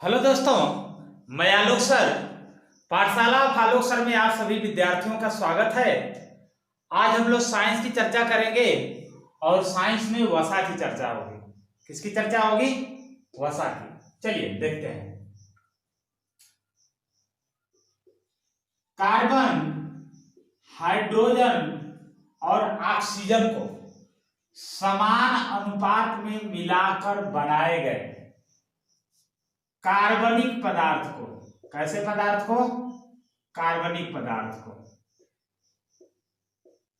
Hello दोस्तों, मैं आलोक sir पाठशाला आलोक सर में आप सभी विद्यार्थियों का स्वागत है। आज हम लोग साइंस की चर्चा करेंगे और साइंस में वसा की चर्चा होगी। किसकी चर्चा होगी? वसा की। चलिए देखते हैं। कार्बन, हाइड्रोजन और ऑक्सीजन को समान अनुपात में मिलाकर बनाए गए कार्बनिक पदार्थ को, कैसे पदार्थ को? कार्बनिक पदार्थ को,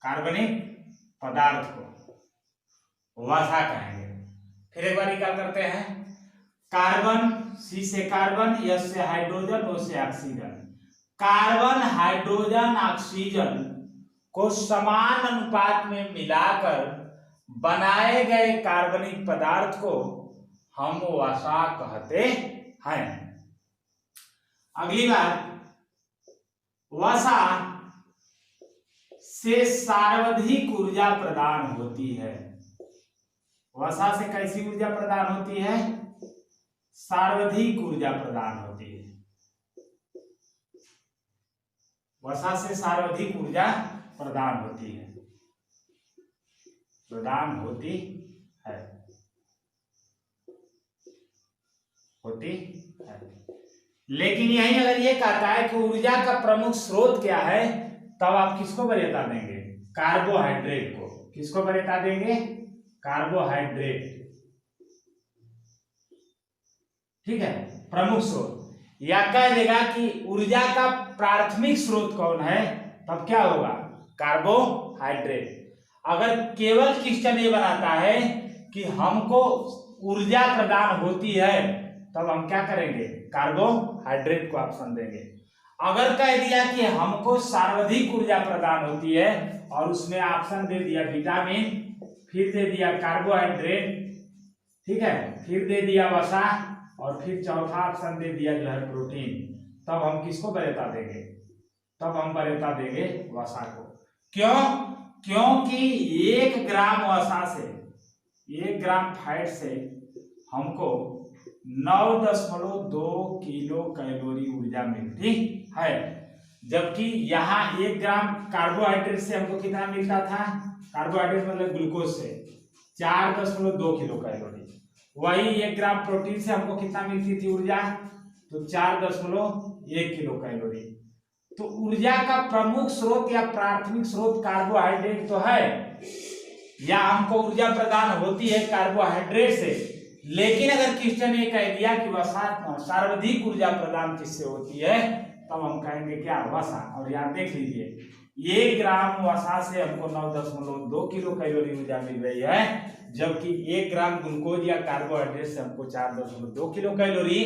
कार्बनिक पदार्थ को वसा कहेंगे। फिर एक बार निकाल करते हैं। कार्बन, सी से कार्बन, एस से हाइड्रोजन, ओ से ऑक्सीजन। कार्बन, हाइड्रोजन, ऑक्सीजन को समान अनुपात में मिलाकर बनाए गए कार्बनिक पदार्थ को हम वसा कहते हैं। अगली बात, वसा से सार्वधिक ऊर्जा प्रदान होती है। वसा से कैसी ऊर्जा प्रदान होती है? सार्वधिक ऊर्जा प्रदान होती है। वसा से सार्वधिक ऊर्जा प्रदान होती है, प्रदान होती है, होती है। लेकिन यही अगर ये कहता है कि ऊर्जा का प्रमुख स्रोत क्या है, तब आप किसको वरीयता देंगे? कार्बोहाइड्रेट को। किसको वरीयता देंगे? कार्बोहाइड्रेट। ठीक है, प्रमुख स्रोत। या कह देगा कि ऊर्जा का प्राथमिक स्रोत कौन है, तब क्या होगा? कार्बोहाइड्रेट। अगर केवल क्वेश्चन ये बनाता है कि हमको ऊर्जा प्रदान होती है, तब हम क्या करेंगे? कार्बोहाइड्रेट को ऑप्शन देंगे। अगर कह दिया कि हमको सर्वाधिक ऊर्जा प्रदान होती है और उसमें ऑप्शन दे दिया विटामिन, फिर दे दिया कार्बोहाइड्रेट, ठीक है, फिर दे दिया वसा और फिर चौथा ऑप्शन दे दिया जो है प्रोटीन, तब हम किसको वरीयता देंगे? तब हम वरीयता देंगे वसा को। क्यों? क्योंकि 1 ग्राम वसा से, 1 ग्राम फैट से हमको 9.2 किलो कैलोरी ऊर्जा मिलती है, जबकि यहाँ 1 ग्राम कार्बोहाइड्रेट से हमको कितना मिलता था? कार्बोहाइड्रेट मतलब ग्लूकोज से 4.2 किलो कैलोरी। वही 1 ग्राम प्रोटीन से हमको कितना मिलती थी ऊर्जा? तो 4.1 किलो कैलोरी। तो ऊर्जा का प्रमुख स्रोत या प्राथमिक स्रोत कार्बोहाइड्रेट तो है, या हमको ऊर्जा प्रदान होती है कार्बोहाइड्रेट से। लेकिन अगर क्वेश्चन ये कह दिया कि वसा सर्वाधिक ऊर्जा प्रदान किससे होती है, तब हम कहेंगे क्या? वसा। और यहाँ देख लीजिए, 1 ग्राम वसा से हमको 9.2 किलो कैलोरी ऊर्जा मिल रही है, जबकि 1 ग्राम ग्लूकोज या कार्बोहाइड्रेट से हमको 4.2 किलो कैलोरी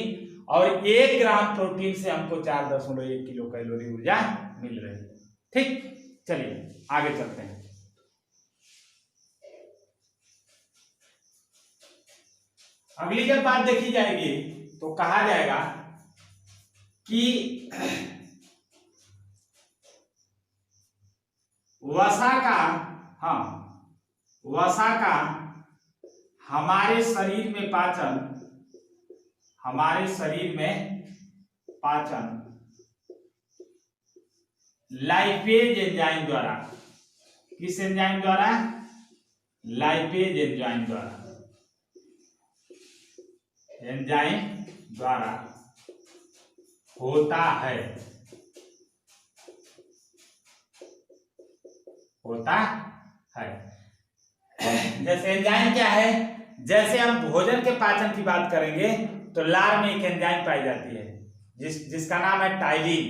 और 1 ग्राम प्रोटीन से हमको 4.1 किलो कैलोरी ऊर्जा मिल रही है। ठीक, चलिए आगे चलते हैं। अगली जब बात देखी जाएगी तो कहा जाएगा कि वसा का, हाँ, वसा का हमारे शरीर में पाचन, हमारे शरीर में पाचन लाइपेज एंजाइम द्वारा, किस एंजाइम द्वारा? लाइपेज एंजाइम द्वारा, एंजाइम द्वारा होता है, होता है। जैसे एंजाइम क्या है? जैसे हम भोजन के पाचन की बात करेंगे तो लार में एक एंजाइम पाई जाती है जिसका नाम है टाइलिन।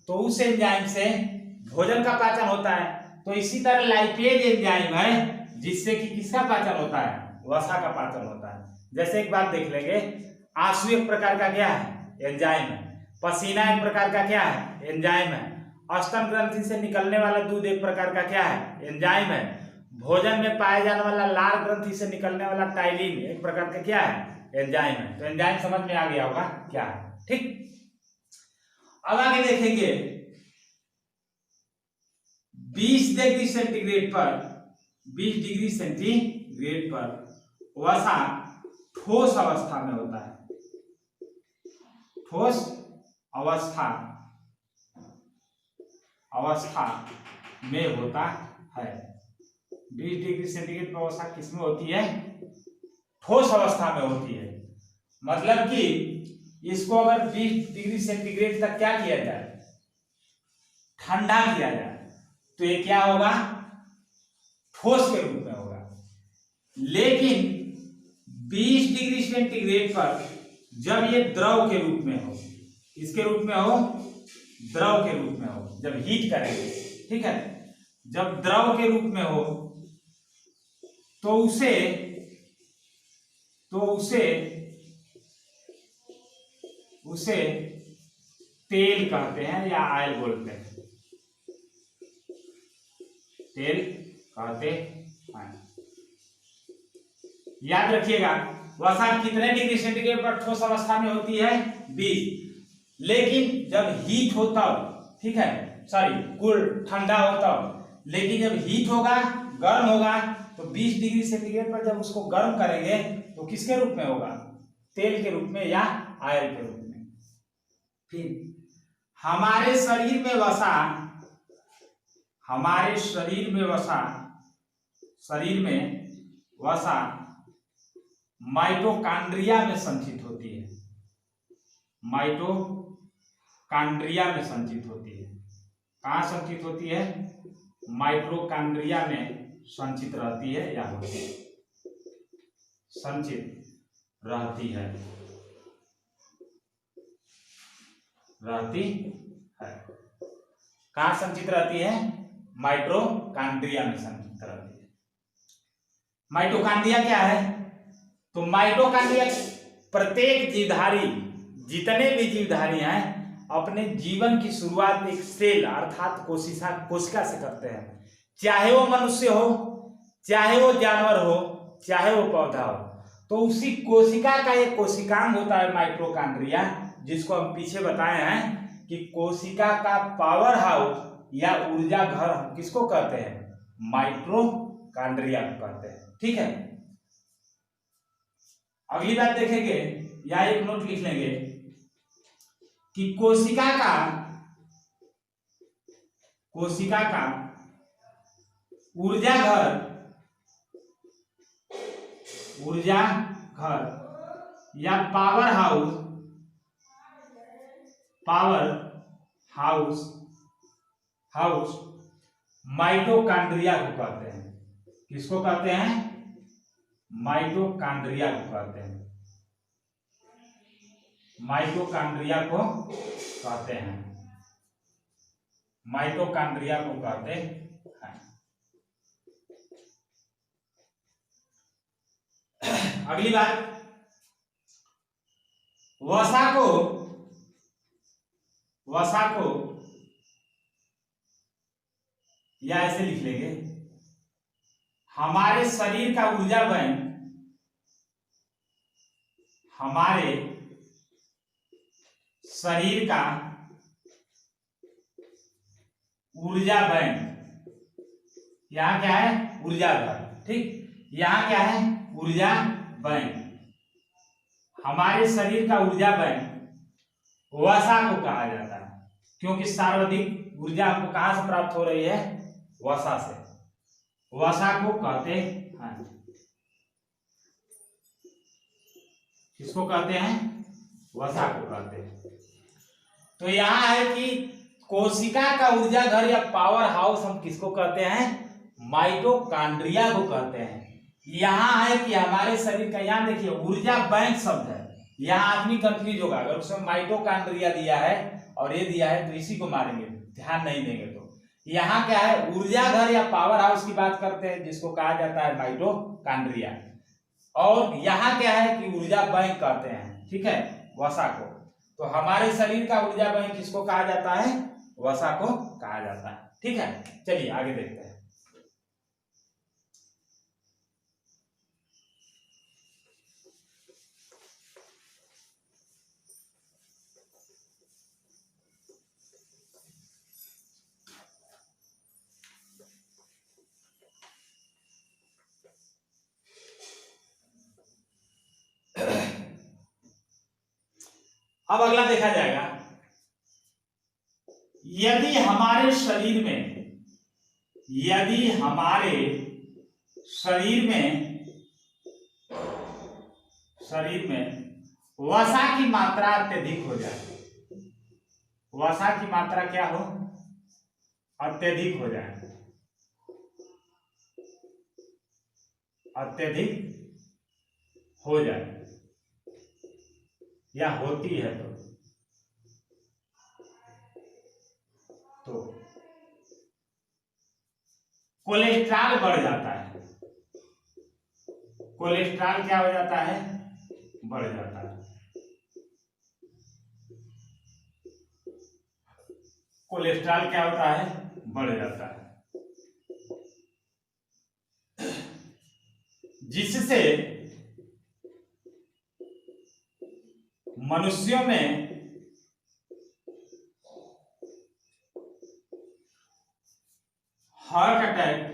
तो उस एंजाइम से भोजन का पाचन होता है। तो इसी तरह लाइपेज एंजाइम है जिससे कि किसका पाचन होता है? वसा का पाचन होता है। जैसे एक बात देख लेंगे, आंसू एक प्रकार का क्या है? एंजाइम है। पसीना एक प्रकार का क्या है? एंजाइम है। स्तन ग्रंथि से निकलने वाला दूध एक प्रकार का क्या है? एंजाइम है। भोजन में पाया जाने वाला लार ग्रंथि से निकलने वाला टाइलिन एक प्रकार का क्या है? एंजाइम है। तो एंजाइम समझ में आ गया होगा क्या है। ठीक, अब आगे देखेंगे। 20 डिग्री सेंटीग्रेड पर, 20 डिग्री सेंटीग्रेड पर वसा ठोस अवस्था में होता है। ठोस अवस्था में होता है। 20 डिग्री सेंटीग्रेड पर अवस्था किसमें होती है? ठोस अवस्था में होती है। मतलब कि इसको अगर 20 डिग्री सेंटीग्रेड तक क्या किया जाए, ठंडा किया जाए, तो ये क्या होगा? ठोस के रूप में होगा। लेकिन 20 डिग्री सेंटीग्रेड पर जब ये द्रव के रूप में हो, किसके रूप में हो? द्रव के रूप में हो, जब हीट करेंगे, ठीक है, जब द्रव के रूप में हो तो उसे तेल कहते हैं या ऑयल बोलते हैं, तेल कहते हैं। याद रखिएगा, वसा कितने डिग्री सेंटीग्रेड पर ठोस अवस्था में होती है? 20। लेकिन जब हीट हो तब, ठीक है, सॉरी कूल ठंडा हो तब, लेकिन जब हीट होगा, गर्म होगा, तो 20 डिग्री सेंटीग्रेड पर जब उसको गर्म करेंगे तो किसके रूप में होगा? तेल के रूप में या ऑयल के रूप में। फिर हमारे शरीर में वसा माइटोकॉन्ड्रिया में संचित होती है। माइटोकॉन्ड्रिया में संचित होती है। कहाँ संचित होती है? माइटोकॉन्ड्रिया में संचित रहती है या होती है, संचित रहती है, कहाँ संचित रहती है? माइटोकॉन्ड्रिया में संचित रहती है। माइटोकॉन्ड्रिया क्या है? तो माइटोकॉन्ड्रिया प्रत्येक जीवधारी, जितने भी जीवधारी हैं, अपने जीवन की शुरुआत एक सेल अर्थात कोशिका से करते हैं। चाहे वो मनुष्य हो, चाहे वो जानवर हो, चाहे वो पौधा हो, तो उसी कोशिका का एक कोशिकांग होता है माइटोकॉन्ड्रिया, जिसको हम पीछे बताए हैं कि कोशिका का पावर हाउस या ऊर्जा घर हम किसको कहते हैं? माइटोकॉन्ड्रिया को कहते हैं। ठीक है, अगली बात देखेंगे, या एक नोट लिख लेंगे कि कोशिका का ऊर्जा घर या पावर हाउस माइटोकॉन्ड्रिया को कहते हैं। किसको कहते हैं? माइटोकॉन्ड्रिया को कहते हैं। माइटोकॉन्ड्रिया को कहते हैं। माइटोकॉन्ड्रिया को कहते हैं। अगली बात, वसा को या ऐसे लिख लेंगे, हमारे शरीर का ऊर्जा बैंक, हमारे शरीर का ऊर्जा बैंक, यहां क्या है? ऊर्जा घर, ठीक, यहां क्या है? ऊर्जा बैंक। हमारे शरीर का ऊर्जा बैंक वसा को कहा जाता है, क्योंकि सर्वाधिक ऊर्जा हमको कहां से प्राप्त हो रही है? वसा से। वसा को कहते हैं, किसको कहते हैं? वसा को कहते हैं। तो यहां है कि कोशिका का ऊर्जा घर या पावर हाउस हम किसको कहते हैं? माइटोकॉन्ड्रिया को कहते हैं। यहां है कि हमारे शरीर का, यहां देखिए ऊर्जा बैंक शब्द है, यहां आदमी कंफ्यूज होगा, अगर उसमें माइटोकॉन्ड्रिया दिया है और ये दिया है तो इसी को मारेंगे, ध्यान नहीं देंगे तो। यहाँ क्या है? ऊर्जा घर या पावर हाउस की बात करते हैं, जिसको कहा जाता है माइटोकॉन्ड्रिया, और यहाँ क्या है कि ऊर्जा बैंक कहते हैं, ठीक है, वसा को। तो हमारे शरीर का ऊर्जा बैंक किसको कहा जाता है? वसा को कहा जाता है। ठीक है, चलिए आगे देखते हैं। अब अगला देखा जाएगा, यदि हमारे शरीर में वसा की मात्रा अत्यधिक हो जाए, वसा की मात्रा क्या हो, अत्यधिक हो जाए, अत्यधिक हो जाए या होती है तो कोलेस्ट्रॉल बढ़ जाता है, कोलेस्ट्रॉल क्या हो जाता है, बढ़ जाता है, कोलेस्ट्रॉल क्या होता है, बढ़ जाता है, जिससे मनुष्यों में हार्ट अटैक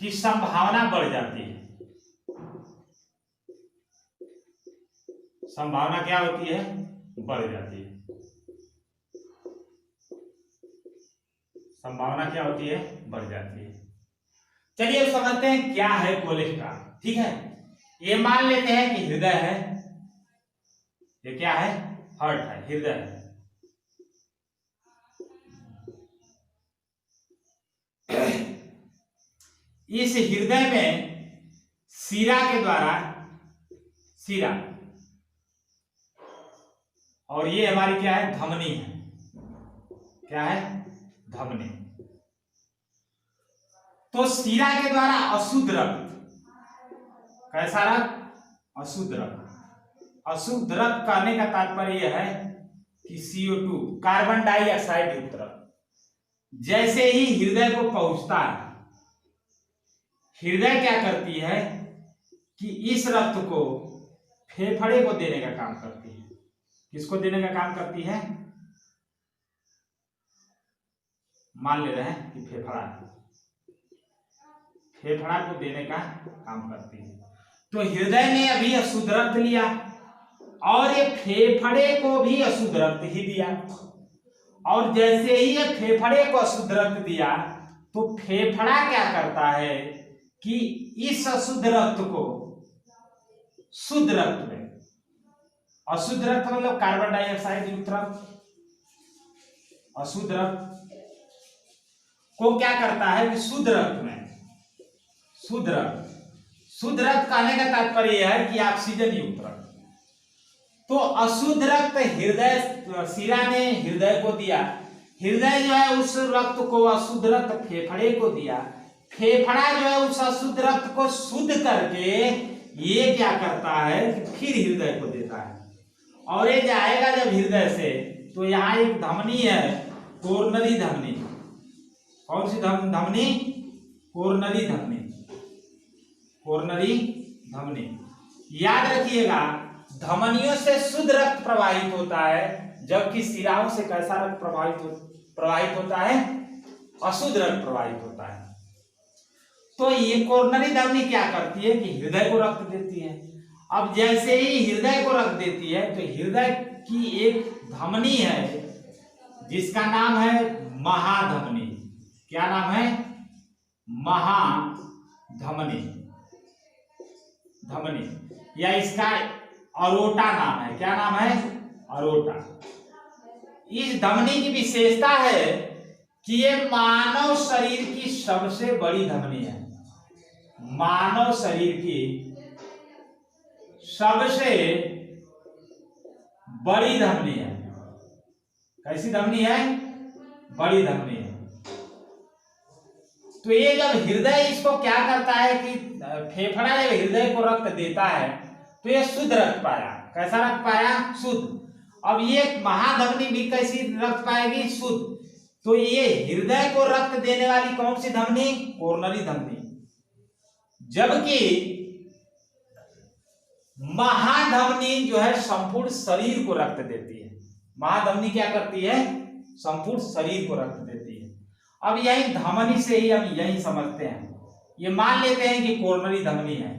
की संभावना बढ़ जाती है। संभावना क्या होती है, बढ़ जाती है, संभावना क्या होती है, बढ़ जाती है। चलिए अब समझते हैं क्या है कोलेस्ट्रॉल। ठीक है, ये मान लेते हैं कि हृदय है, ये क्या है, हार्ट है, हृदय है। इस हृदय में शिरा के द्वारा, शिरा, और ये हमारी क्या है, धमनी है, क्या है, धमनी। तो शिरा के द्वारा अशुद्ध रक्त, कैसा रक्त, अशुद्ध रक्त। अशुद्ध रक्त कहने का तात्पर्य यह है कि CO2, कार्बन डाइऑक्साइड युक्त रक्त जैसे ही हृदय को पहुंचता है, हृदय क्या करती है कि इस रक्त को फेफड़े को देने का काम करती है। किसको देने का काम करती है, मान ले रहे हैं कि फेफड़ा, फेफड़ा को देने का काम करती है। तो हृदय ने अभी अशुद्ध रक्त लिया और ये फेफड़े को भी अशुद्ध रक्त ही दिया, और जैसे ही ये फेफड़े को अशुद्ध रक्त दिया तो फेफड़ा क्या करता है कि इस अशुद्ध रक्त को शुद्ध रक्त में, अशुद्ध रक्त मतलब कार्बन डाइऑक्साइड युक्त रक्त, अशुद्ध रक्त को क्या करता है कि शुद्ध रक्त में, शुद्ध रक्त, शुद्ध रक्त कहने का तात्पर्य यह है कि ऑक्सीजन युक्त रक्त। तो अशुद्ध रक्त हृदय, शिरा ने हृदय को दिया, हृदय जो है उस रक्त को, अशुद्ध रक्त फेफड़े को दिया, फेफड़ा जो है उस अशुद्ध रक्त को शुद्ध करके ये क्या करता है कि फिर हृदय को देता है, और ये जाएगा जब हृदय से तो यहाँ एक धमनी है, कोरोनरी धमनी। कौन सी धमनी, कोरोनरी धमनी, कोरोनरी धमनी। याद रखिएगा, धमनियों से शुद्ध रक्त प्रवाहित होता है, जबकि शिराओं से कैसा रक्त प्रवाहित होता है, अशुद्ध रक्त प्रवाहित होता है। तो ये कोरोनरी धमनी क्या करती है कि हृदय को रक्त देती है। अब जैसे ही हृदय को रक्त देती है तो हृदय की एक धमनी है जिसका नाम है महाधमनी। क्या नाम है, महाधमनी, धमनी, या इसका अरोटा नाम है। क्या नाम है, अरोटा। इस धमनी की विशेषता है कि ये मानव शरीर की सबसे बड़ी धमनी है, मानव शरीर की सबसे बड़ी धमनी है। कैसी धमनी है, बड़ी धमनी है। तो ये जब हृदय इसको क्या करता है कि फेफड़ा जब हृदय को रक्त देता है तो ये शुद्ध रक्त पाया। कैसा रक्त पाया, शुद्ध। अब ये महाधमनी भी कैसी रक्त पाएगी, शुद्ध। तो ये हृदय को रक्त देने वाली कौन सी धमनी, कोरोनरी धमनी, जबकि महाधमनी जो है संपूर्ण शरीर को रक्त देती है। महाधमनी क्या करती है, संपूर्ण शरीर को रक्त देती है। अब यही धमनी से ही हम यही समझते हैं, ये मान लेते हैं कि कोरोनरी धमनी है।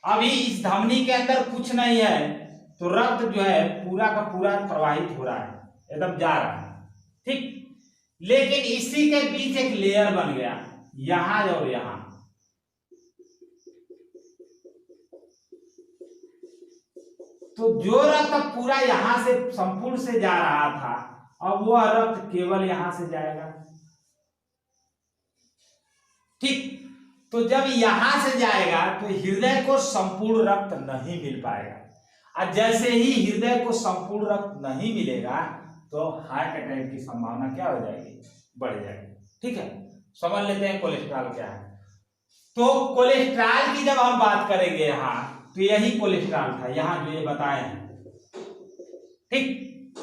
अभी इस धमनी के अंदर कुछ नहीं है तो रक्त जो है पूरा का पूरा प्रवाहित हो रहा है, एकदम जा रहा है, ठीक। लेकिन इसी के बीच एक लेयर बन गया, यहां और यहां। तो जो रक्त पूरा यहां से संपूर्ण से जा रहा था, अब वह रक्त केवल यहां से जाएगा, ठीक। तो जब यहां से जाएगा तो हृदय को संपूर्ण रक्त नहीं मिल पाएगा, और जैसे ही हृदय को संपूर्ण रक्त नहीं मिलेगा तो हार्ट अटैक की संभावना क्या हो जाएगी, बढ़ जाएगी, ठीक है। समझ लेते हैं कोलेस्ट्रॉल क्या है। तो कोलेस्ट्रॉल की जब हम बात करेंगे यहाँ, तो यही कोलेस्ट्रॉल था यहाँ जो ये बताए हैं, ठीक।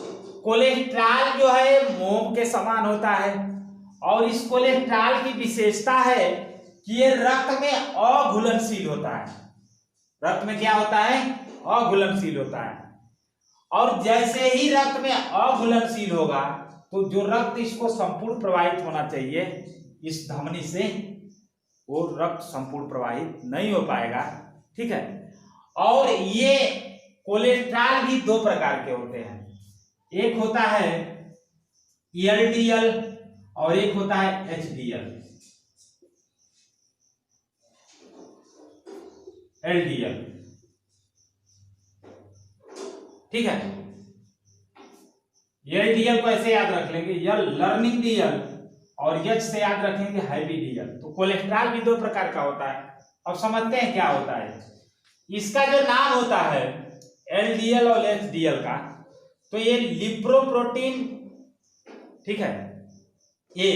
कोलेस्ट्रॉल जो है मोम के समान होता है, और इस कोलेस्ट्रॉल की विशेषता है कि ये रक्त में अघुलनशील होता है। रक्त में क्या होता है, अघुलनशील होता है। और जैसे ही रक्त में अघुलनशील होगा तो जो रक्त इसको संपूर्ण प्रवाहित होना चाहिए इस धमनी से, वो रक्त संपूर्ण प्रवाहित नहीं हो पाएगा, ठीक है। और ये कोलेस्ट्रॉल भी दो प्रकार के होते हैं, एक होता है एलडीएल और एक होता है एचडीएल। एलडीएल, ठीक है। एलडीएल को ऐसे याद रख लेंगे, यल लर्निंग डीएल, और एच से याद रखेंगे हैवी डीएल। तो कोलेस्ट्रॉल भी दो प्रकार का होता है। अब समझते हैं क्या होता है। इसका जो नाम होता है एलडीएल और एचडीएल का, तो ये लिपोप्रोटीन, ठीक है, ए,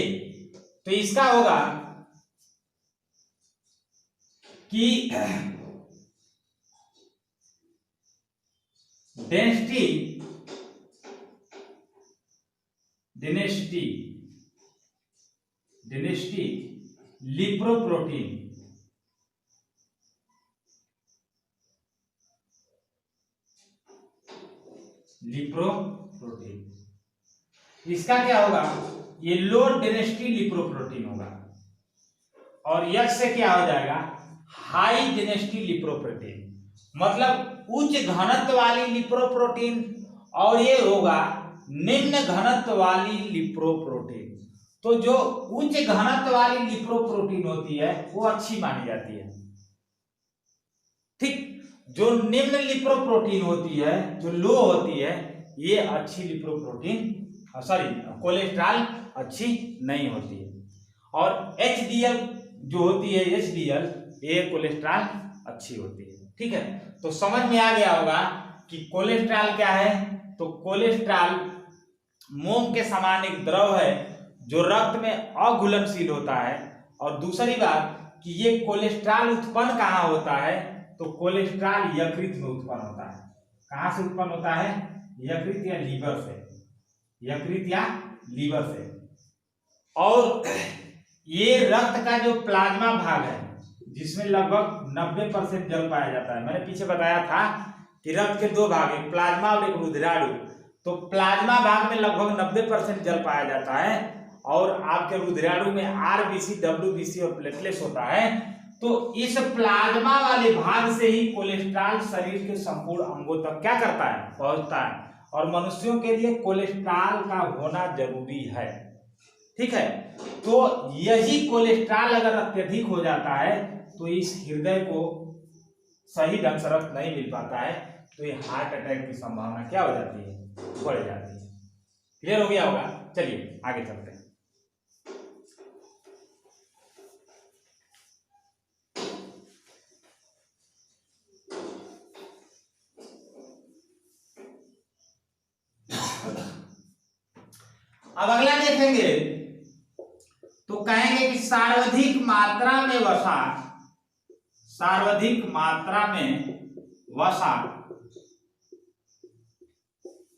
तो इसका होगा कि डेंसिटी लिपोप्रोटीन, इसका क्या होगा, ये लो डेंसिटी लिपोप्रोटीन होगा। और यक्स से क्या हो जाएगा, हाई डेंसिटी लिपोप्रोटीन, मतलब उच्च घनत्व वाली लिपोप्रोटीन, और ये होगा निम्न घनत्व वाली लिपोप्रोटीन। तो जो उच्च घनत्व वाली लिपोप्रोटीन होती है वो अच्छी मानी जाती है, ठीक। जो निम्न लिपोप्रोटीन होती है, जो लो होती है, ये अच्छी लिपोप्रोटीन, सॉरी कोलेस्ट्रॉल अच्छी नहीं होती है। और एचडीएल जो होती है, एचडीएल, ये कोलेस्ट्रॉल अच्छी होती है, ठीक है। तो समझ में आ गया होगा कि कोलेस्ट्रॉल क्या है। तो कोलेस्ट्रॉल मोम के समान एक द्रव है जो रक्त में अघुलनशील होता है। और दूसरी बात कि ये कोलेस्ट्रॉल उत्पन्न कहाँ होता है, तो कोलेस्ट्रॉल यकृत में उत्पन्न होता है। कहाँ से उत्पन्न होता है, यकृत या लीवर से, यकृत या लीवर से। और ये रक्त का जो प्लाज्मा भाग है जिसमें लगभग 90% जल पाया जाता है। मैंने पीछे बताया था कि रक्त के दो भाग, एक प्लाज्मा और एक रुधिराणु। तो प्लाज्मा भाग में लगभग 90% जल पाया जाता है, और आपके रुधिराणु में आरबीसी, डब्ल्यूबीसी और प्लेटलेट्स होता है। तो इस प्लाज्मा वाले भाग से ही कोलेस्ट्रॉल शरीर के संपूर्ण अंगों तक क्या करता है, पहुंचता है। और मनुष्यों के लिए कोलेस्ट्रॉल का होना जरूरी है, ठीक है। तो यही कोलेस्ट्रॉल अगर अत्यधिक हो जाता है तो इस हृदय को सही ढंग से रक्त नहीं मिल पाता है, तो ये हार्ट अटैक की संभावना क्या हो जाती है, बढ़ जाती है। क्लियर हो गया होगा। चलिए आगे चलते हैं। अब अगला देखेंगे तो कहेंगे कि सर्वाधिक मात्रा में वसा, सर्वाधिक मात्रा में वसा,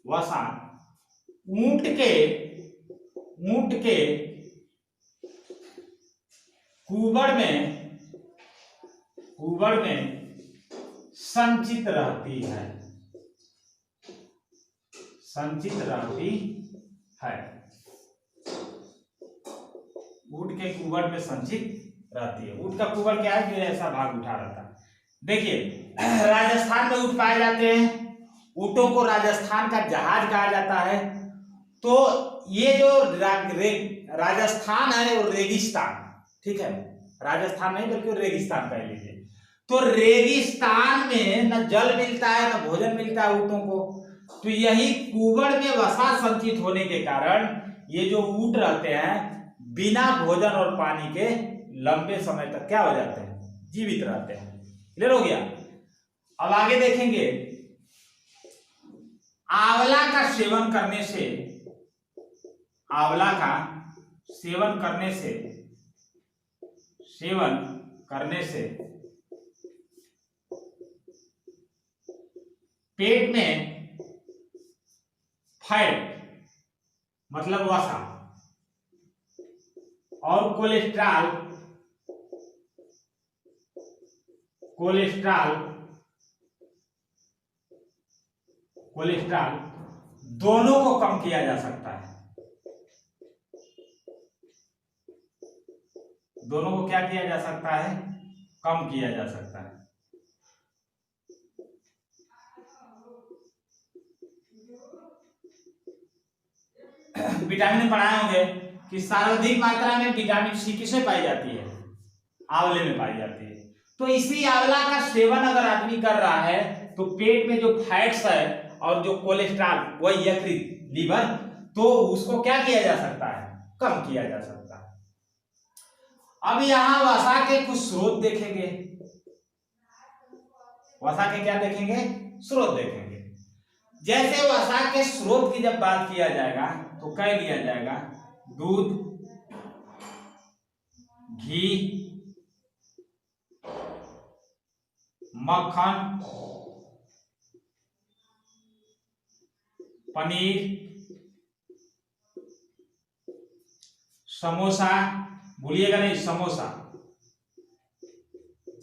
वसा ऊंट के कुबड़ में संचित रहती है, संचित रहती है। ऊंट के कुबड़ में संचित रहती है। ऊँट का कुबड़ क्या है, जो ऐसा भाग उठा रहता है। देखिए राजस्थान में ऊँट पाए जाते हैं, ऊँटों को राजस्थान का जहाज कहा जाता है। तो ये जो राजस्थान है वो रेगिस्तान, ठीक है, राजस्थान नहीं बल्कि रेगिस्तान कह लीजिए। तो रेगिस्तान में न जल मिलता है न भोजन मिलता है ऊँटों को, तो यही कुबड़ में वसा संचित होने के कारण ये जो ऊँट रहते हैं बिना भोजन और पानी के लंबे समय तक क्या हो जाते हैं, जीवित रहते हैं। क्लियर हो गया। अब आगे देखेंगे, आंवला का सेवन करने से, आंवला का सेवन करने से पेट में फैट मतलब वसा और कोलेस्ट्रॉल दोनों को कम किया जा सकता है। दोनों को क्या किया जा सकता है, कम किया जा सकता है। विटामिन पढ़ाए होंगे कि सर्वाधिक मात्रा में विटामिन सी किसमें पाई जाती है, आंवले में पाई जाती है। तो इसी आंवला का सेवन अगर आदमी कर रहा है तो पेट में जो फैट्स है और जो कोलेस्ट्रॉल वही यकृत लीवर, तो उसको क्या किया जा सकता है, कम किया जा सकता है। अब यहां वसा के कुछ स्रोत देखेंगे, वसा के क्या देखेंगे, स्रोत देखेंगे। जैसे वसा के स्रोत की जब बात किया जाएगा तो कह लिया जाएगा दूध, घी, मक्खन, पनीर, समोसा, भूलिएगा नहीं समोसा,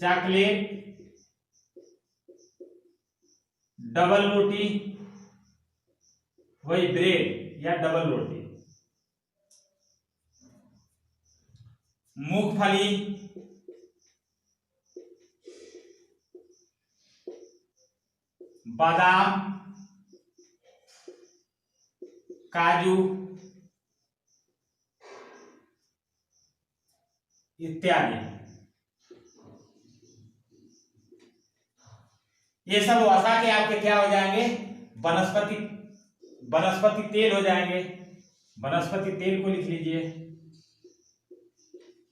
चॉकलेट, डबल रोटी, वही ब्रेड या डबल रोटी, मूंगफली, बादाम, काजू इत्यादि, ये सब वसा के आपके क्या हो जाएंगे, वनस्पति तेल हो जाएंगे। वनस्पति तेल को लिख लीजिए,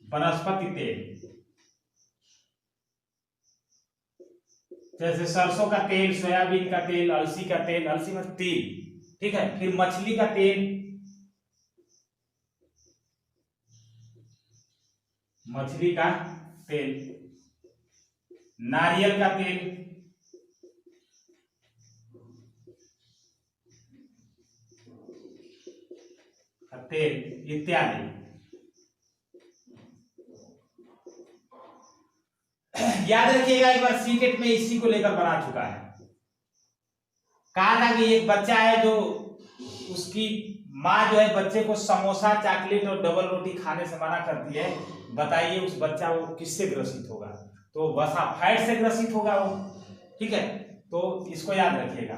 वनस्पति तेल, जैसे सरसों का तेल, सोयाबीन का तेल, अलसी का तेल, अलसी में तेल, ठीक है। फिर मछली का तेल, मछली का तेल, नारियल का तेल, इत्यादि। याद रखिएगा, एक बार सीटेट में इसी को लेकर बना चुका है। कहा था कि एक बच्चा है जो उसकी माँ जो है बच्चे को समोसा, चॉकलेट और डबल रोटी खाने से मना करती है। बताइए उस बच्चा वो किससे ग्रसित होगा, तो वसा फैट से ग्रसित होगा वो, ठीक है। तो इसको याद रखिएगा,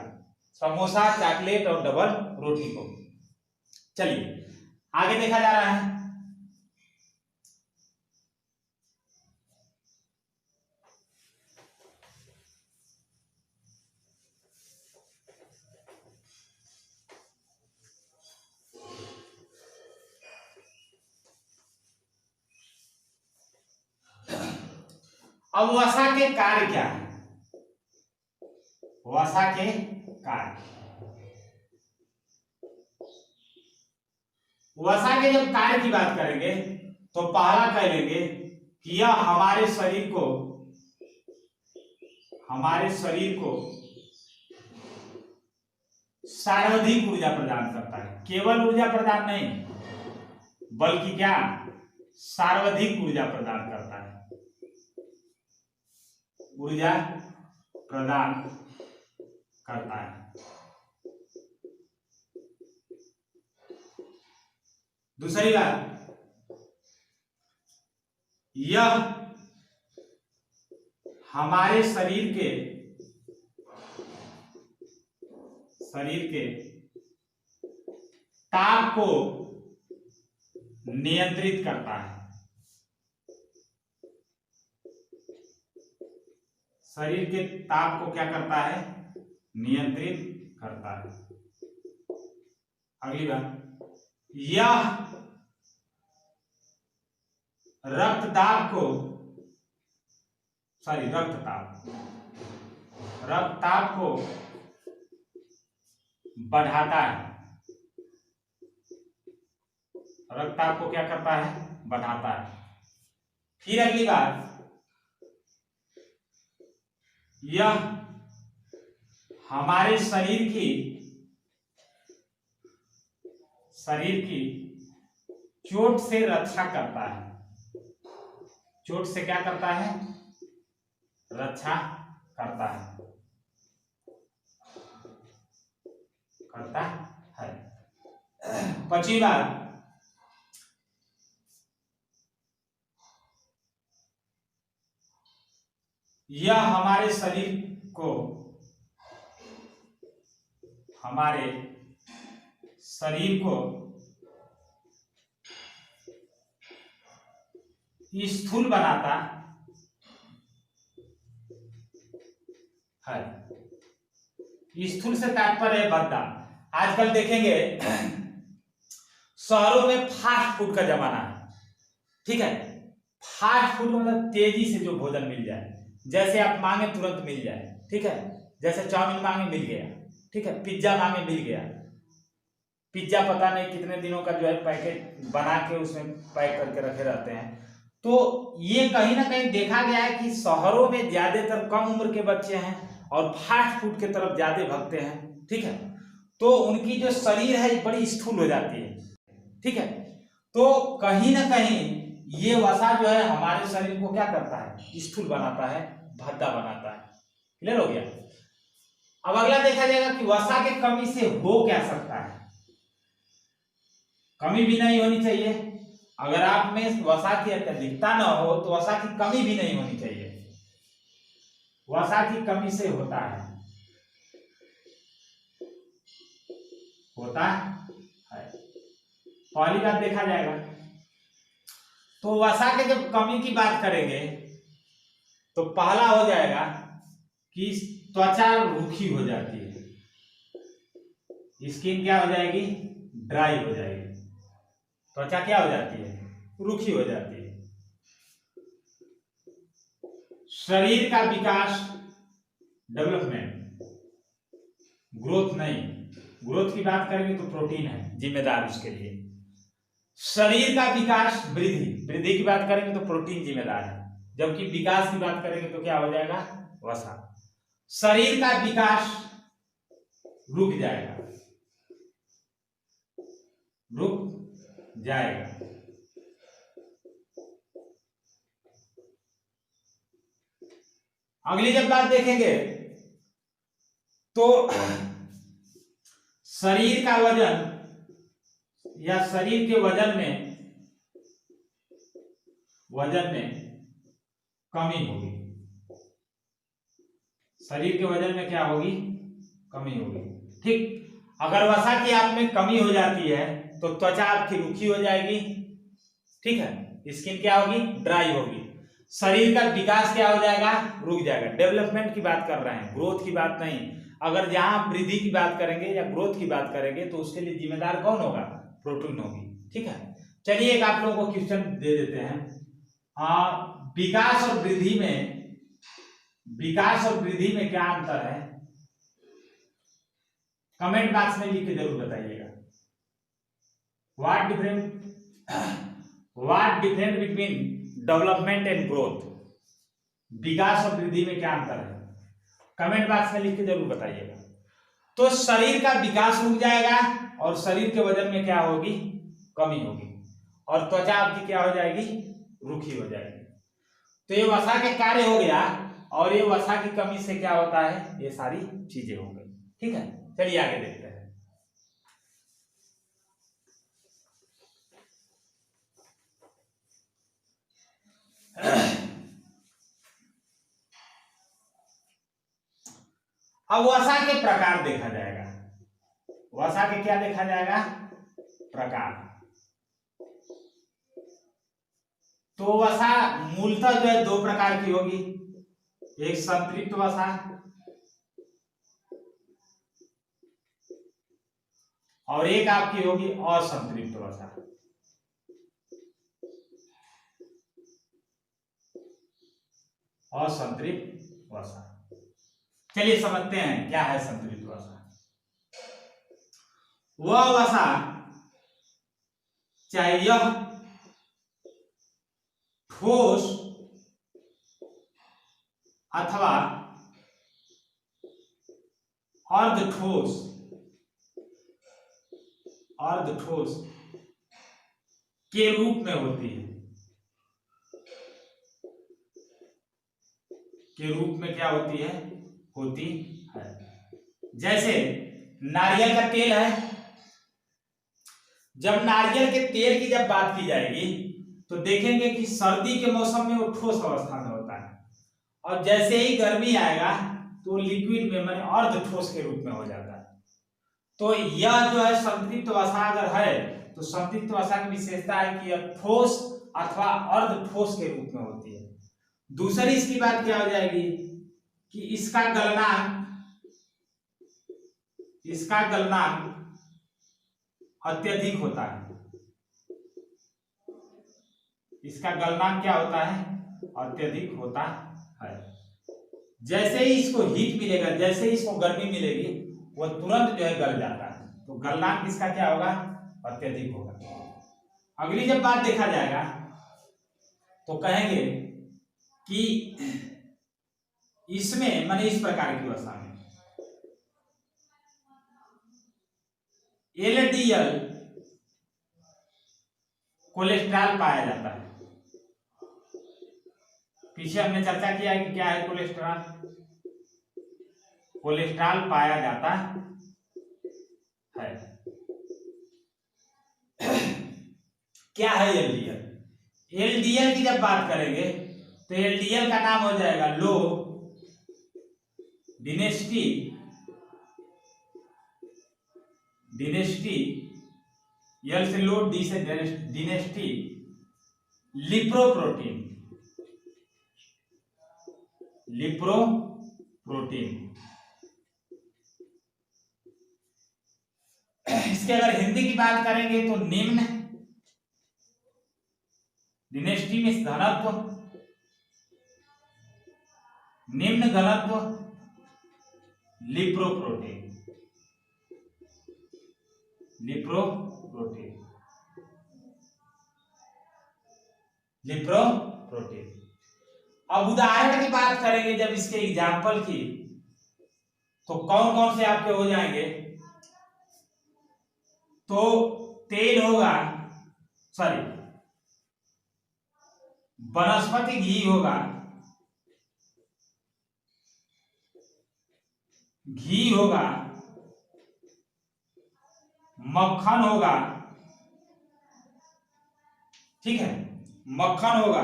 समोसा, चॉकलेट और डबल रोटी को। चलिए आगे देखा जा रहा है। अब वसा के कार्य क्या है, वसा के कार्य, वसा के जब कार्य की बात करेंगे तो पहला कह लेंगे कि यह हमारे शरीर को सर्वाधिक ऊर्जा प्रदान करता है। केवल ऊर्जा प्रदान नहीं बल्कि क्या, सर्वाधिक ऊर्जा प्रदान करता है, ऊर्जा प्रदान करता है। दूसरी बात, यह हमारे शरीर के ताप को नियंत्रित करता है। शरीर के ताप को क्या करता है? नियंत्रित करता है। अगली बात, यह रक्तदाब को रक्तताप को बढ़ाता है। रक्तचाप को क्या करता है? बढ़ाता है। फिर अगली बात, यह हमारे शरीर की चोट से रक्षा करता है। चोट से क्या करता है? रक्षा करता है। पांचवी बात, यह हमारे शरीर को स्थूल बनाता है। स्थूल से तात्पर्य है भद्दा। आजकल देखेंगे शहरों में फास्ट फूड का जमाना है, ठीक है। फास्ट फूड मतलब तेजी से जो भोजन मिल जाए, जैसे आप मांगे तुरंत मिल जाए, ठीक है। जैसे चाउमीन मांगे मिल गया, ठीक है। पिज्जा मांगे मिल गया। पिज्जा पता नहीं कितने दिनों का जो है पैकेट बना के उसमें पैक करके रखे रहते हैं। तो ये कहीं ना कहीं देखा गया है कि शहरों में ज्यादातर कम उम्र के बच्चे हैं और फास्ट फूड की तरफ ज्यादा भगते हैं, ठीक है। तो उनकी जो शरीर है बड़ी स्थूल हो जाती है, ठीक है। तो कहीं ना कहीं ये वसा जो है हमारे शरीर को क्या करता है? स्थूल बनाता है, भद्दा बनाता है। क्लियर हो गया? अब अगला देखा जाएगा कि वसा के कमी से हो क्या सकता है। कमी भी नहीं होनी चाहिए। अगर आप में वसा की अत्यधिकता न हो तो वसा की कमी भी नहीं होनी चाहिए। वसा की कमी से होता है पहली बात देखा जाएगा। तो वसा के जब कमी की बात करेंगे तो पहला हो जाएगा कि त्वचा रूखी हो जाती है। स्किन क्या हो जाएगी? ड्राई हो जाएगी। त्वचा क्या हो जाती है? रूखी हो जाती है। शरीर का विकास, डेवलपमेंट, ग्रोथ नहीं। ग्रोथ की बात करेंगे तो प्रोटीन है जिम्मेदार उसके लिए। शरीर का विकास, वृद्धि की बात करेंगे तो प्रोटीन जिम्मेदार है। जबकि विकास की बात करेंगे तो क्या हो जाएगा? वसा। शरीर का विकास रुक जाएगा, अगली जब बात देखेंगे तो शरीर का वजन या शरीर के वजन में कमी होगी। शरीर के वजन में क्या होगी? कमी होगी, ठीक। अगर वसा की आप में कमी हो जाती है तो त्वचा आपकी रूखी हो जाएगी, ठीक है। स्किन क्या होगी? ड्राई होगी। शरीर का विकास क्या हो जाएगा? रुक जाएगा। डेवलपमेंट की बात कर रहे हैं, ग्रोथ की बात नहीं। अगर जहां वृद्धि की बात करेंगे या ग्रोथ की बात करेंगे तो उसके लिए जिम्मेदार कौन होगा? प्रोटीन होगी, ठीक है। चलिए एक आप लोगों को क्वेश्चन दे देते हैं। विकास और वृद्धि में क्या अंतर है? कमेंट बॉक्स में लिख के जरूर बताइएगा। What difference between development and growth? विकास और वृद्धि में क्या अंतर है? कमेंट बॉक्स में लिख के जरूर बताइएगा। तो शरीर का विकास रुक जाएगा और शरीर के वजन में क्या होगी? कमी होगी। और त्वचा आपकी क्या हो जाएगी? रूखी हो जाएगी। तो ये वसा के कार्य हो गया और ये वसा की कमी से क्या होता है? ये सारी चीजें हो गई, ठीक है। चलिए आगे देखते हैं। अब वसा के प्रकार देखा जाएगा। वसा के क्या देखा जाएगा? प्रकार। तो वसा मूलतः जो है दो प्रकार की होगी, एक संतृप्त वसा और एक आपकी होगी असंतृप्त वसा। असंतृप्त वसा। चलिए समझते हैं क्या है संतृप्त वसा। वह वसा चाहे यह ठोस अथवा अर्धठोस के रूप में होती है। के रूप में क्या होती है? होती है। जैसे नारियल का तेल है, जब नारियल के तेल की जब बात की जाएगी तो देखेंगे कि सर्दी के मौसम में वो ठोस अवस्था में होता है, और जैसे ही गर्मी आएगा तो लिक्विड में माने अर्धठोस के रूप में हो जाता है। तो यह जो है संतृप्त वसा अगर है तो संतृप्त वसा की विशेषता है कि यह ठोस अथवा अर्धठोस के रूप में होती है। दूसरी इसकी बात क्या हो जाएगी कि इसका गलनांक अत्यधिक होता है। इसका गलनांक क्या होता है? अत्यधिक होता है। जैसे ही इसको हीट मिलेगा, जैसे ही इसको गर्मी मिलेगी, वो तुरंत जो है गल जाता है। तो गलनांक इसका क्या होगा? अत्यधिक होगा। अगली जब बात देखा जाएगा तो कहेंगे कि इसमें माने इस प्रकार की वसा में LDL कोलेस्ट्रॉल पाया जाता है। पीछे हमने चर्चा किया है कि क्या है कोलेस्ट्रॉल। कोलेस्ट्रॉल पाया जाता है। क्या है LDL? LDL की जब बात करेंगे तो LDL का नाम हो जाएगा लो डिनेसिटी L से लो, D से डिनेसिटी लिप्रोप्रोटीन। इसके अगर हिंदी की बात करेंगे तो निम्न डिनेसिटी में घनत्व, निम्न घनत्व लिप्रोप्रोटीन। अब उदाहरण की बात करेंगे जब इसके एग्जाम्पल की, तो कौन कौन से आपके हो जाएंगे? तो तेल होगा, सॉरी वनस्पति घी होगा, मक्खन होगा, ठीक है, मक्खन होगा,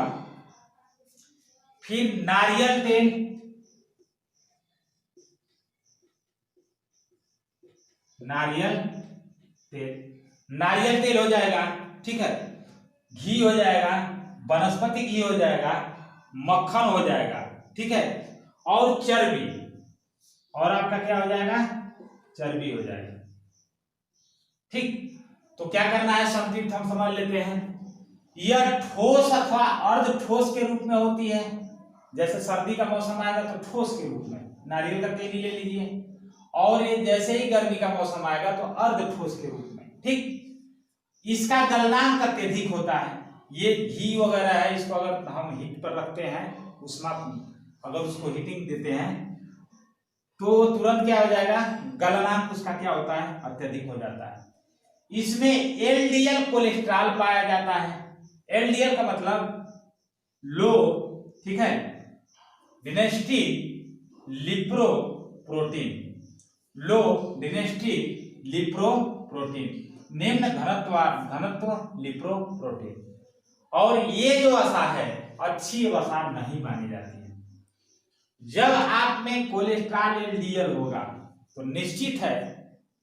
फिर नारियल तेल, नारियल तेल हो जाएगा, ठीक है, घी हो जाएगा, वनस्पति घी हो जाएगा, मक्खन हो जाएगा, ठीक है, और चर्बी, और आपका क्या हो जाएगा? चर्बी हो जाएगा। ठीक, तो क्या करना है? संतृप्त हम समझ लेते हैं। यह ठोस अथवा अर्धठोस के रूप में होती है। जैसे सर्दी का मौसम आएगा तो ठोस के रूप में नारियल का तेल ले लीजिए, और ये जैसे ही गर्मी का मौसम आएगा तो अर्धठोस के रूप में। ठीक, इसका गलनांक अत्यधिक होता है। ये घी वगैरह है, इसको अगर हम हीट पर रखते हैं, उष्मा अगर उसको हीटिंग देते हैं तो तुरंत क्या हो जाएगा? गलनांक उसका क्या होता है? अत्यधिक हो जाता है। इसमें LDL कोलेस्ट्रॉल पाया जाता है। LDL का मतलब लो, ठीक है, डिनेसिटी लिप्रोप्रोटीन, लो डिनेसिटी लिप्रोप्रोटीन, निम्न घनत्व लिप्रोप्रोटीन। और ये जो वसा है अच्छी वसा नहीं मानी जाती है। जब आप में कोलेस्ट्रॉल एलडीएल होगा तो निश्चित है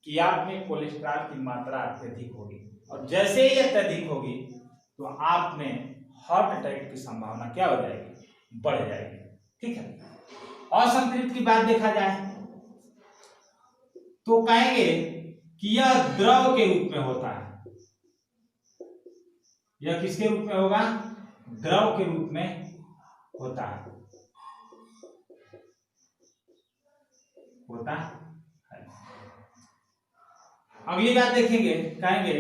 कि आप में कोलेस्ट्रॉल की मात्रा अत्यधिक होगी, और जैसे ही अत्यधिक होगी तो आप में हार्ट अटैक की संभावना क्या हो जाएगी, बढ़ जाएगी। ठीक है। असंतृप्त की बात देखा जाए तो कहेंगे कि यह द्रव के रूप में होता है। यह किसके रूप में होगा, द्रव के रूप में होता है, होता है। अगली बात देखेंगे, कहेंगे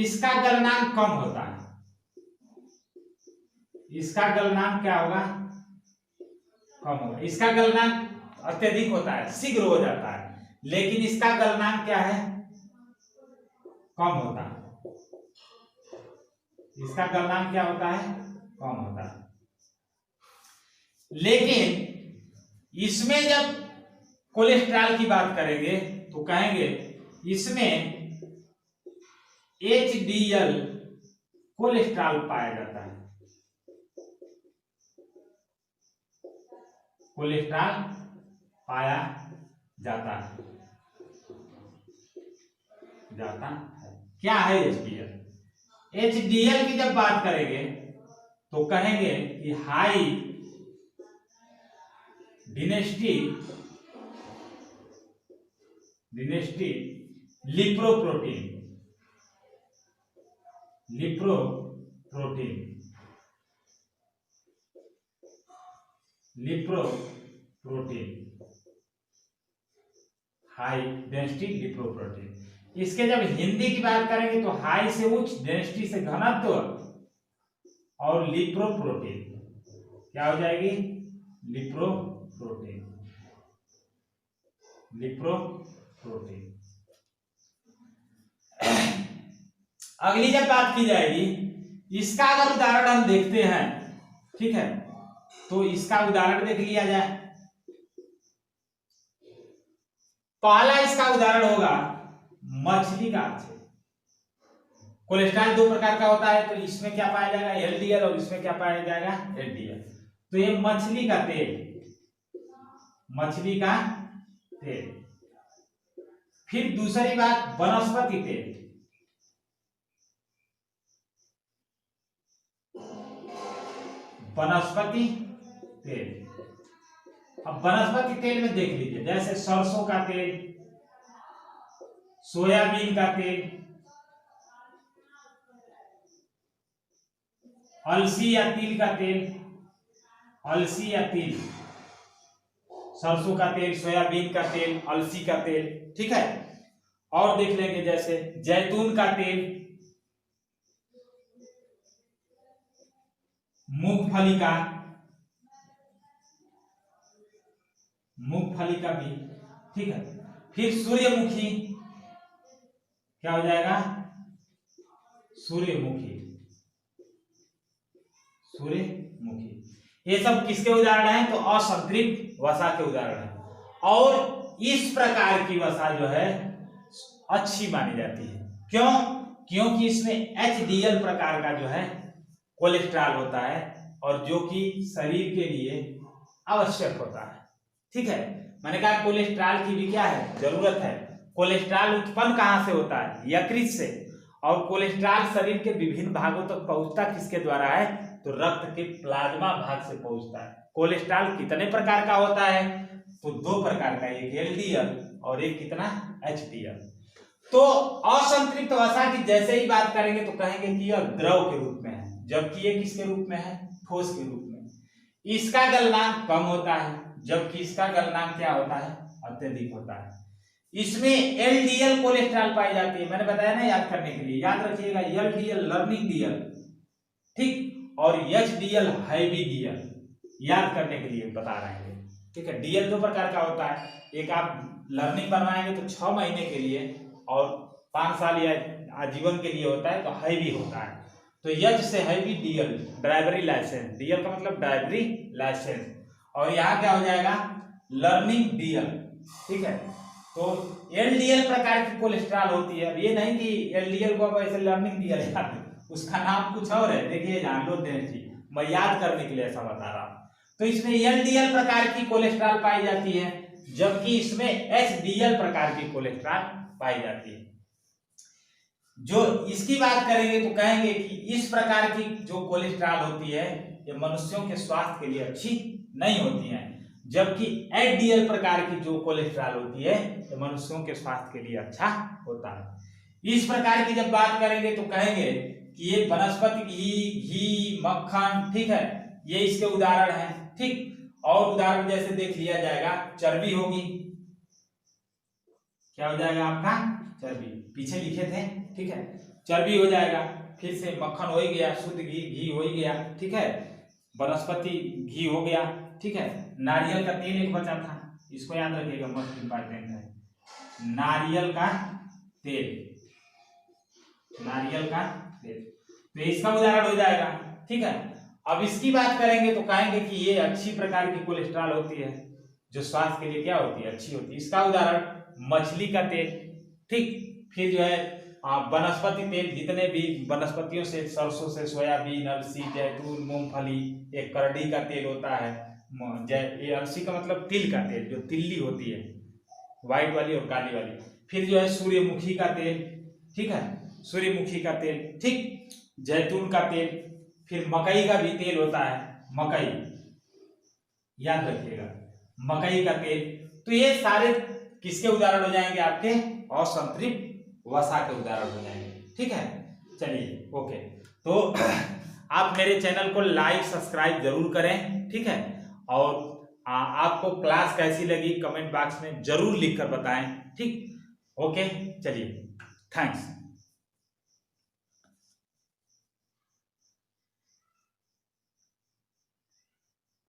इसका गलनांक कम होता है। इसका गलनांक क्या होगा, कम होगा। इसका गलनांक अत्यधिक होता है, शीघ्र हो जाता है, लेकिन इसका गलनांक क्या है, कम होता है। इसका गलनांक क्या होता है, कम होता है। लेकिन इसमें जब कोलेस्ट्रॉल की बात करेंगे तो कहेंगे इसमें HDL कोलेस्ट्रॉल पाया जाता है। कोलेस्ट्रॉल पाया जाता है, क्या है HDL? HDL की जब बात करेंगे तो कहेंगे कि high density lipoprotein, high density lipoprotein. इसके जब हिंदी की बात करेंगे तो हाई से उच्च, डेंसिटी से घनत्व, और लिपोप्रोटीन क्या हो जाएगी, लिपोप्रोटीन। अगली जब बात की जाएगी, इसका अगर उदाहरण हम देखते हैं, ठीक है, तो इसका उदाहरण देख लिया जाए। पहला इसका उदाहरण होगा मछली का अच्छे। कोलेस्ट्रॉल दो प्रकार का होता है, तो इसमें क्या पाया जाएगा, एलडीएल, और इसमें क्या पाया जाएगा, एलडीएल। तो ये मछली का तेल, फिर दूसरी बात वनस्पति तेल, अब वनस्पति तेल में देख लीजिए, जैसे सरसों का तेल, सोयाबीन का तेल, अलसी या तिल का तेल, सरसों का तेल, सोयाबीन का तेल, अलसी का तेल, ठीक है। और देख लेंगे जैसे जैतून का तेल, मूंगफली का भी, ठीक है। फिर सूर्यमुखी, क्या हो जाएगा, सूर्यमुखी। ये सब किसके उदाहरण हैं, तो असंतृप्त वसा के उदाहरण हैं। और इस प्रकार की वसा जो है अच्छी मानी जाती है। क्यों? क्योंकि इसमें HDL प्रकार का जो है कोलेस्ट्रॉल होता है, और जो कि शरीर के लिए आवश्यक होता है। ठीक है, मैंने कहा कोलेस्ट्रॉल की भी क्या है, जरूरत है। कोलेस्ट्रॉल उत्पन्न कहां से होता है, यकृत से। और कोलेस्ट्रॉल शरीर के विभिन्न भागों तक पहुंचता किसके द्वारा है, तो रक्त के प्लाज्मा भाग से पहुंचता है। कोलेस्ट्रॉल कितने प्रकार का होता है, तो दो प्रकार का, एक LDL और एक कितना, HDL। तो असंतृप्त वसा की जैसे ही बात करेंगे तो कहेंगे कि यह द्रव के रूप में है, जबकि ये किसके रूप में है, ठोस के रूप में। इसका गलनांक कम होता है, जबकि इसका गलनांक क्या होता है, अत्यधिक होता है। इसमें LDL कोलेस्ट्रॉल पाई जाती है, मैंने बताया ना याद करने के लिए, याद रखिएगा, LDL लर्निंग DL, ठीक, और HDL हैवी DL, याद करने के लिए बता रहे हैं। ठीक है, DL दो प्रकार का होता है, एक आप लर्निंग बनवाएंगे तो 6 महीने के लिए, और 5 साल या आजीवन के लिए होता है, तो हैवी होता है। तो H से हैवी DL, ड्राइवरी लाइसेंस, DL का मतलब ड्राइवरी लाइसेंस, और यहाँ क्या हो जाएगा, लर्निंग DL। ठीक है, तो LDL प्रकार की कोलेस्ट्रॉल होती है। अब ये नहीं कि LDL को अब ऐसे लर्निंग DL याद, उसका नाम कुछ और है, देखिए जान लो, मैं याद करने के लिए ऐसा बता रहा हूँ। तो इसमें एलडीएल प्रकार की कोलेस्ट्रॉल पाई जाती है, जबकि इसमें एचडीएल प्रकार की कोलेस्ट्रॉल पाई जाती है। जो इसकी बात करेंगे तो कहेंगे कि इस प्रकार की जो कोलेस्ट्रॉल होती है ये मनुष्यों के स्वास्थ्य के लिए अच्छी नहीं होती है, जबकि एचडीएल प्रकार की जो कोलेस्ट्रॉल होती है ये मनुष्यों के स्वास्थ्य के लिए अच्छा होता है। इस प्रकार की जब बात करेंगे तो कहेंगे कि ये वनस्पति घी, मक्खन, ठीक है, ये इसके उदाहरण हैं, ठीक। और उदाहरण जैसे देख लिया जाएगा, चर्बी होगी, क्या हो जाएगा आपका, चर्बी, पीछे लिखे थे, ठीक है, चर्बी हो जाएगा। फिर से मक्खन हो ही गया, शुद्ध घी हो ही गया, ठीक है, वनस्पति घी हो गया, ठीक है। नारियल का तेल एक बचा था, इसको याद रखिएगा, मोस्ट इंपॉर्टेंट है, नारियल का तेल, नारियल का तेल, तो इसका उदाहरण हो जाएगा, ठीक है। अब इसकी बात करेंगे तो कहेंगे कि ये अच्छी प्रकार की कोलेस्ट्रॉल होती है, जो स्वास्थ्य के लिए क्या होती है, अच्छी होती है। इसका उदाहरण मछली का तेल, ठीक। फिर जो है वनस्पति तेल, जितने भी वनस्पतियों से, सरसों से, सोयाबीन, अलसी, जैतून, मूंगफली, एक करडी का तेल होता है, ये अलसी का मतलब तिल का तेल, जो तिल्ली होती है, व्हाइट वाली और काली वाली। फिर जो है सूर्यमुखी का तेल, ठीक है, सूर्यमुखी का तेल, ठीक, जैतून का तेल। फिर मकई का भी तेल होता है, मकई, याद रखिएगा, मकई का तेल। तो ये सारे किसके उदाहरण हो जाएंगे, आपके असंतृप्त वसा के उदाहरण हो जाएंगे, ठीक है। चलिए, ओके। तो आप मेरे चैनल को लाइक सब्सक्राइब जरूर करें, ठीक है, और आपको क्लास कैसी लगी कमेंट बॉक्स में जरूर लिखकर बताएं, ठीक। ओके, चलिए, थैंक्स।